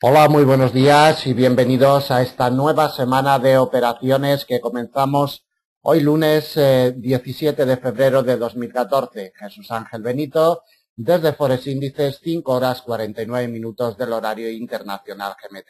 Hola, muy buenos días y bienvenidos a esta nueva semana de operaciones que comenzamos hoy lunes 17 de febrero de 2014. Jesús Ángel Benito, desde Forex Índices, 5 horas 49 minutos del horario internacional GMT.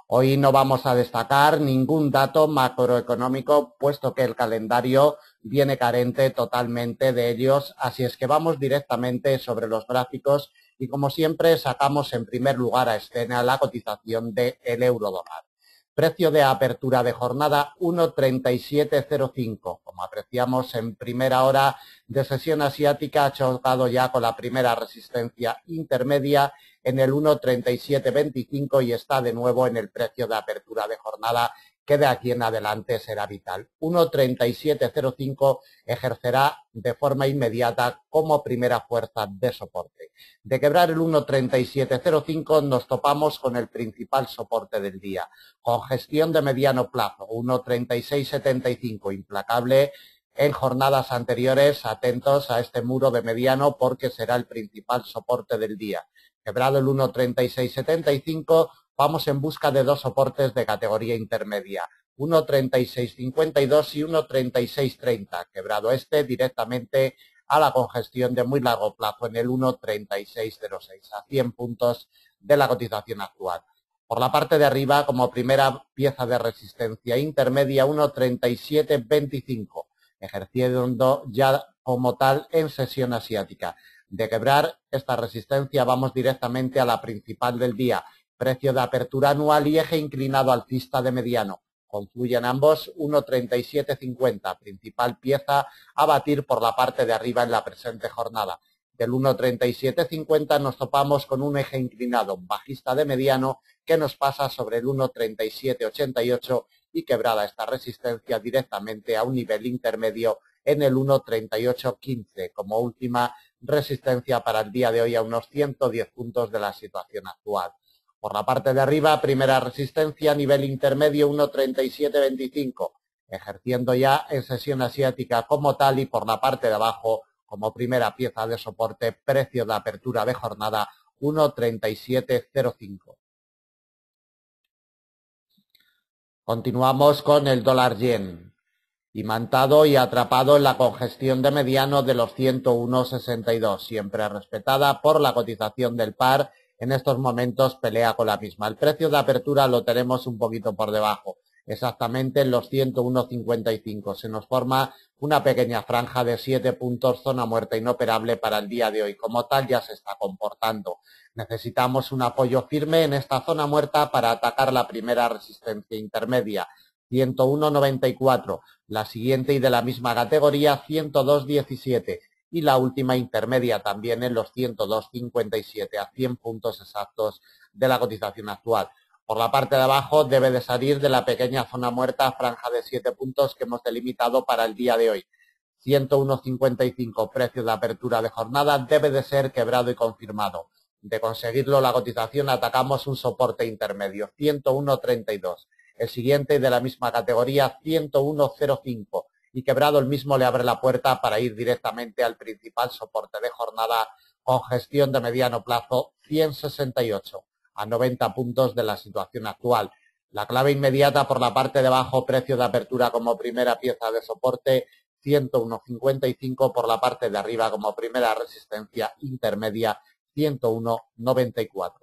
Hoy no vamos a destacar ningún dato macroeconómico, puesto que el calendario viene carente totalmente de ellos, así es que vamos directamente sobre los gráficos y, como siempre, sacamos en primer lugar a escena la cotización del euro-dólar. Precio de apertura de jornada 1,3705. Como apreciamos en primera hora de sesión asiática, ha chocado ya con la primera resistencia intermedia en el 1,3725 y está de nuevo en el precio de apertura de jornada, que de aquí en adelante será vital. 1,3705 ejercerá de forma inmediata como primera fuerza de soporte. De quebrar el 1,3705 nos topamos con el principal soporte del día. Congestión de mediano plazo, 1,3675, implacable en jornadas anteriores. Atentos a este muro de mediano porque será el principal soporte del día. Quebrado el 1,3675, vamos en busca de dos soportes de categoría intermedia, 1,3652 y 1,3630. Quebrado este, directamente a la congestión de muy largo plazo en el 1,3606, a 100 puntos de la cotización actual. Por la parte de arriba, como primera pieza de resistencia intermedia, 1,3725, ejerciendo ya como tal en sesión asiática. De quebrar esta resistencia vamos directamente a la principal del día, precio de apertura anual y eje inclinado alcista de mediano. Confluyen ambos, 1,3750, principal pieza a batir por la parte de arriba en la presente jornada. Del 1,3750 nos topamos con un eje inclinado bajista de mediano que nos pasa sobre el 1,3788 y quebrada esta resistencia directamente a un nivel intermedio en el 1,3815 como última resistencia para el día de hoy, a unos 110 puntos de la situación actual. Por la parte de arriba, primera resistencia, nivel intermedio 1,3725, ejerciendo ya en sesión asiática como tal, y por la parte de abajo, como primera pieza de soporte, precio de apertura de jornada 1,3705. Continuamos con el dólar yen, imantado y atrapado en la congestión de mediano de los 101,62, siempre respetada por la cotización del par. En estos momentos pelea con la misma. El precio de apertura lo tenemos un poquito por debajo, exactamente en los 101,55. Se nos forma una pequeña franja de 7 puntos, zona muerta inoperable para el día de hoy. Como tal, ya se está comportando. Necesitamos un apoyo firme en esta zona muerta para atacar la primera resistencia intermedia, 101,94. La siguiente y de la misma categoría, 102,17. Y la última intermedia también en los 102,57, a 100 puntos exactos de la cotización actual. Por la parte de abajo debe de salir de la pequeña zona muerta, franja de 7 puntos que hemos delimitado para el día de hoy. 101,55, precio de apertura de jornada, debe de ser quebrado y confirmado. De conseguirlo, la cotización, atacamos un soporte intermedio, 101,32. El siguiente de la misma categoría, 101,05. Y quebrado el mismo le abre la puerta para ir directamente al principal soporte de jornada, con gestión de mediano plazo, 168, a 90 puntos de la situación actual. La clave inmediata por la parte de abajo, precio de apertura como primera pieza de soporte, 101,55, por la parte de arriba como primera resistencia intermedia, 101,94.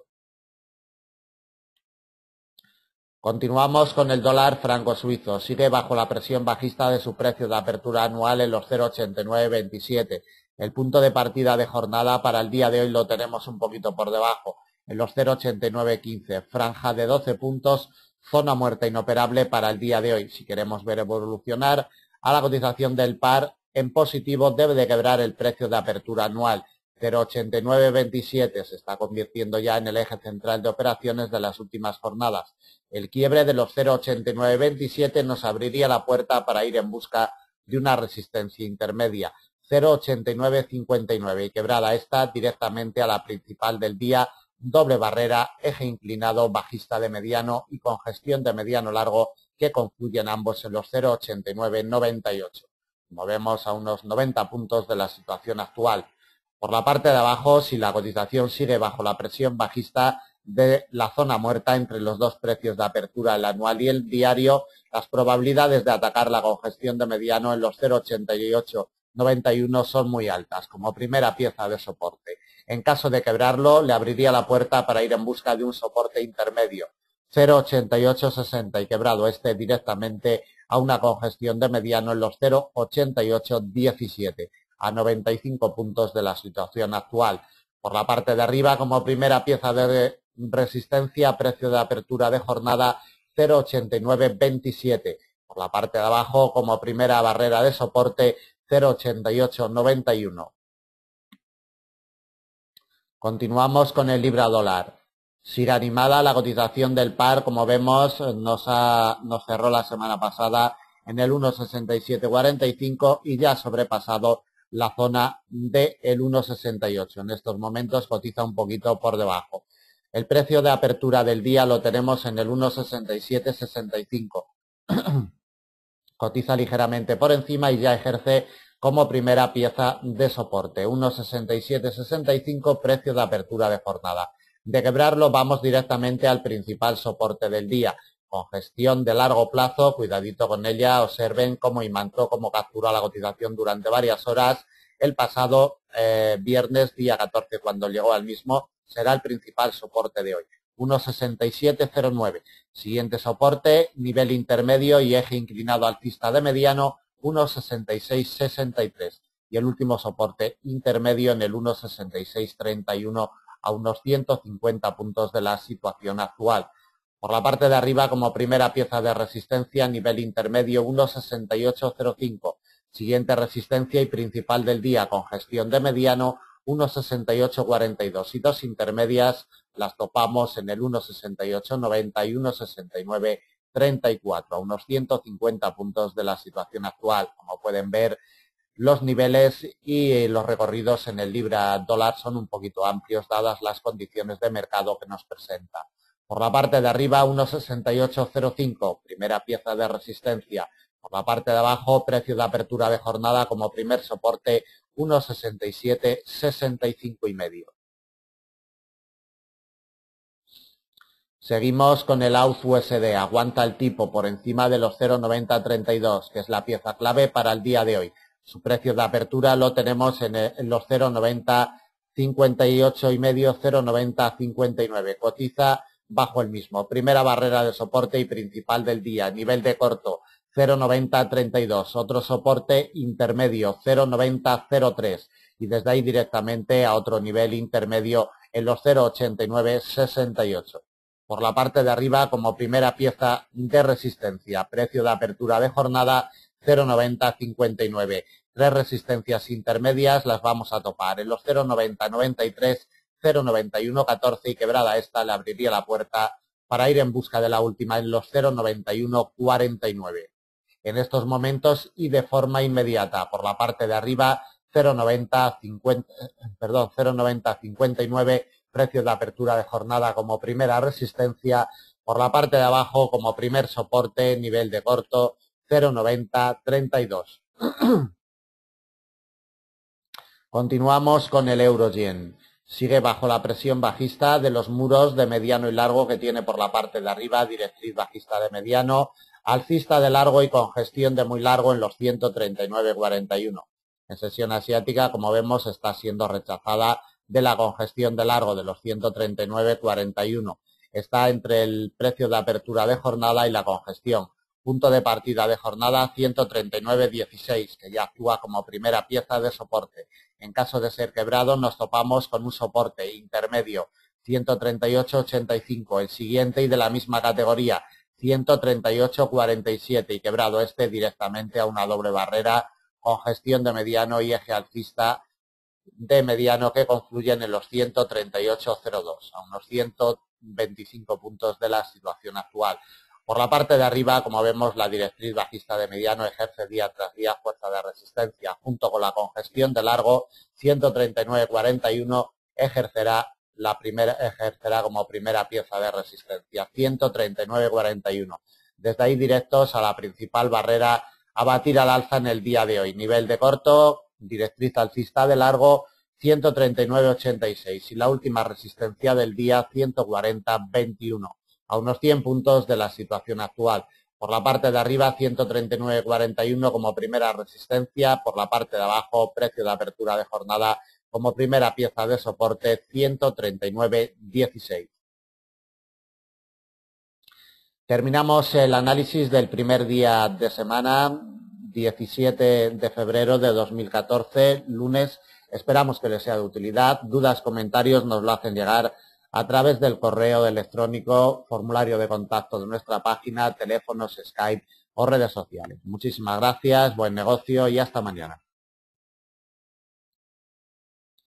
Continuamos con el dólar franco suizo. Sigue bajo la presión bajista de su precio de apertura anual en los 0,8927. El punto de partida de jornada para el día de hoy lo tenemos un poquito por debajo, en los 0,8915. Franja de 12 puntos, zona muerta inoperable para el día de hoy. Si queremos ver evolucionar a la cotización del par en positivo, debe de quebrar el precio de apertura anual. 0,8927 se está convirtiendo ya en el eje central de operaciones de las últimas jornadas. El quiebre de los 0,8927 nos abriría la puerta para ir en busca de una resistencia intermedia, 0,8959, y quebrada esta directamente a la principal del día, doble barrera, eje inclinado bajista de mediano y congestión de mediano largo que confluyen ambos en los 0,8998. Movemos a unos 90 puntos de la situación actual. Por la parte de abajo, si la cotización sigue bajo la presión bajista, de la zona muerta entre los dos precios de apertura, el anual y el diario, las probabilidades de atacar la congestión de mediano en los 0,8891 son muy altas, como primera pieza de soporte. En caso de quebrarlo, le abriría la puerta para ir en busca de un soporte intermedio, 0,8860, y quebrado este directamente a una congestión de mediano en los 0,8817, a 95 puntos de la situación actual. Por la parte de arriba, como primera pieza de resistencia, precio de apertura de jornada 0,8927. Por la parte de abajo, como primera barrera de soporte, 0,8891. Continuamos con el libra dólar. Sigue animada la cotización del par, como vemos, nos cerró la semana pasada en el 1,6745 y ya ha sobrepasado la zona del 1,68. En estos momentos cotiza un poquito por debajo. El precio de apertura del día lo tenemos en el 1,6765. Cotiza ligeramente por encima y ya ejerce como primera pieza de soporte. 1,6765, precio de apertura de jornada. De quebrarlo vamos directamente al principal soporte del día. Congestión de largo plazo, cuidadito con ella, observen cómo imantó, cómo capturó la cotización durante varias horas. El pasado viernes, día 14, cuando llegó al mismo, será el principal soporte de hoy. 1,6709. Siguiente soporte, nivel intermedio y eje inclinado alcista de mediano, 1,6663. Y el último soporte intermedio en el 1,6631, a unos 150 puntos de la situación actual. Por la parte de arriba, como primera pieza de resistencia, nivel intermedio 1,6805. Siguiente resistencia y principal del día, congestión de mediano 1,6842. Y dos intermedias las topamos en el 1,6890 y 1,6934, a unos 150 puntos de la situación actual. Como pueden ver, los niveles y los recorridos en el libra dólar son un poquito amplios dadas las condiciones de mercado que nos presenta. Por la parte de arriba, 1,6805, primera pieza de resistencia. Por la parte de abajo, precio de apertura de jornada como primer soporte, 1,6765 y medio. Seguimos con el AUD USD. Aguanta el tipo por encima de los 0,9032, que es la pieza clave para el día de hoy. Su precio de apertura lo tenemos en los 0,9058 y medio, 0,9059. Cotiza bajo el mismo. Primera barrera de soporte y principal del día. Nivel de corto, 0,9032. Otro soporte intermedio, 0,9003. Y desde ahí directamente a otro nivel intermedio en los 0,8968. Por la parte de arriba, como primera pieza de resistencia, precio de apertura de jornada 0,9059. Tres resistencias intermedias las vamos a topar en los 0,9093, 0,9114 y quebrada esta le abriría la puerta para ir en busca de la última en los 0,9149. En estos momentos y de forma inmediata, por la parte de arriba 0,9059, precio de apertura de jornada como primera resistencia, por la parte de abajo como primer soporte, nivel de corto, 0,9032. Continuamos con el euro-yen. Sigue bajo la presión bajista de los muros de mediano y largo que tiene por la parte de arriba, directriz bajista de mediano, alcista de largo y congestión de muy largo en los 139,41. En sesión asiática, como vemos, está siendo rechazada de la congestión de largo de los 139,41. Está entre el precio de apertura de jornada y la congestión. Punto de partida de jornada 139,16, que ya actúa como primera pieza de soporte. En caso de ser quebrado, nos topamos con un soporte intermedio 138,85. El siguiente y de la misma categoría 138,47 y quebrado este directamente a una doble barrera, congestión de mediano y eje alcista de mediano que confluyen en los 138,02, a unos 125 puntos de la situación actual. Por la parte de arriba, como vemos, la directriz bajista de mediano ejerce día tras día fuerza de resistencia. Junto con la congestión de largo, 139,41 ejercerá como primera pieza de resistencia, 139,41. Desde ahí directos a la principal barrera a batir al alza en el día de hoy. Nivel de corto, directriz alcista de largo, 139,86 y la última resistencia del día 140,21, a unos 100 puntos de la situación actual. Por la parte de arriba 139,41 como primera resistencia, por la parte de abajo precio de apertura de jornada como primera pieza de soporte 139,16. Terminamos el análisis del primer día de semana, 17 de febrero de 2014, lunes. Esperamos que les sea de utilidad. Dudas, comentarios nos lo hacen llegar a través del correo electrónico, formulario de contacto de nuestra página, teléfonos, Skype o redes sociales. Muchísimas gracias, buen negocio y hasta mañana.